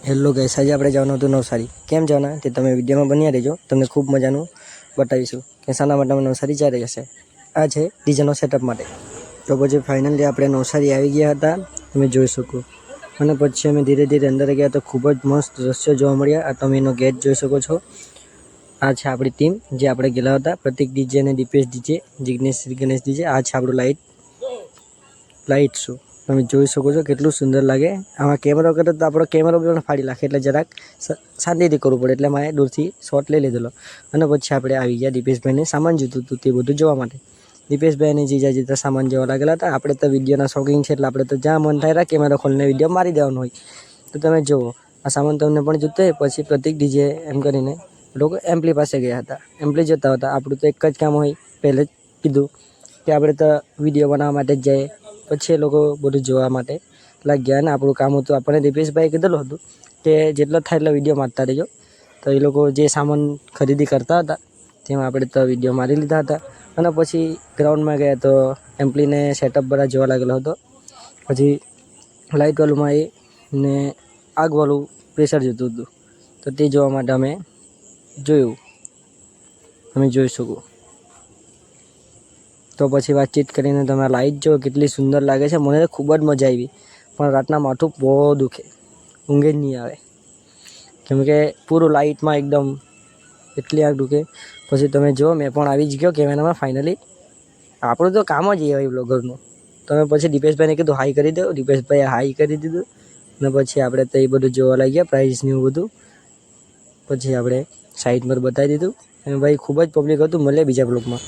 Hello guys, આજે આપણે જવાનું હતું નવસારી. કેમ જવાના તે તમે વિડીયોમાં બન્યા રહેજો. તમને ખૂબ મજાનું બતાવીશું કે શાના માટે અમે નવસારી જઈ રહ્યા છે. આ છે ડીજેનો સેટઅપ માટે. તો પછી ફાઇનલી આપણે નવસારી આવી ગયા હતા, તમે જોઈ શકો. અને પછી અમે ધીરે ધીરે અંદર ગયા તો ખૂબ જ મસ્ત દ્રશ્યો જોવા મળ્યા. આ તમે એનો ગેટ જોઈ શકો છો. આ છે આપણી ટીમ જે આપણે ગયેલા હતા, પ્રતિક ડીજે અને દીપેશ ડીજે, જિગ્નેશ શ્રી ગણેશ ડીજે. આ છે આપણું લાઇટ શો. તમે જોઈ શકો છો કેટલું સુંદર લાગે. આમાં કેમેરો કરે તો આપણો કેમેરો પણ ફાડી નાખે, એટલે જરાક શાંતિથી કરવું પડે, એટલે મારે દૂરથી શોટ લઈ લીધેલો. અને પછી આપણે આવી ગયા. દીપેશભાઈને સામાન જોતું હતું તે બધું જોવા માટે. દીપેશભાઈને જીજાજી તો સામાન જોવા લાગેલા હતા. આપણે તો વિડીયોના શોખીન છે, એટલે આપણે તો જ્યાં મન થાય કેમેરા ખોલીને વિડીયો મારી દેવાનો હોય. તો તમે જુઓ, આ સામાન તમને પણ જોતો હોય. પછી પ્રતિક ડીજે એમ કરીને લોકો એમ્પલી પાસે ગયા હતા, એમ્પલી જોતા હતા. આપણું તો એક જ કામ હોય, પહેલે જ કીધું કે આપણે તો વિડીયો બનાવવા માટે જ જઈએ. પછી એ લોકો બધું જોવા માટે લાગ્યા. અને આપણું કામ હતું, આપણને દીપેશભાઈ કીધેલું હતું કે જેટલો થાય એટલો વિડીયો મારતા રહેજો. તો એ લોકો જે સામાન ખરીદી કરતા હતા તેમાં આપણે તો વિડીયો મારી લીધા હતા. અને પછી ગ્રાઉન્ડમાં ગયા તો એમ્પલીને સેટઅપ બધા જોવા લાગેલો હતો. પછી લાઇટવાળુંમાં ને આગવાળું પ્રેશર જોતું હતું, તો તે જોવા માટે અમે જોયું. તમે જોઈ શકો. તો પછી વાતચીત કરીને તમે લાઇટ જો કેટલી સુંદર લાગે છે. મને ખૂબ જ મજા આવી, પણ રાતના માથું બહુ દુખે, ઊંઘે જ નહીં આવે, કેમ કે પૂરું લાઇટમાં એકદમ એટલી આંખ દુખે. પછી તમે જો, મેં પણ આવી જ ગયો કેમેરામાં ફાઇનલી. આપણું તો કામ જ એ હોય બ્લોગરનું. તમે પછી દીપેશભાઈને કીધું હાઈ કરી દો. દીપેશભાઈએ હાઈ કરી દીધું. અને પછી આપણે તો એ બધું જોવા લાગ્યા, પ્રાઇઝને એવું બધું. પછી આપણે સાઈડ પર બતાવી દીધું. અને ભાઈ ખૂબ જ પબ્લિક હતું. મળે બીજા બ્લોગમાં.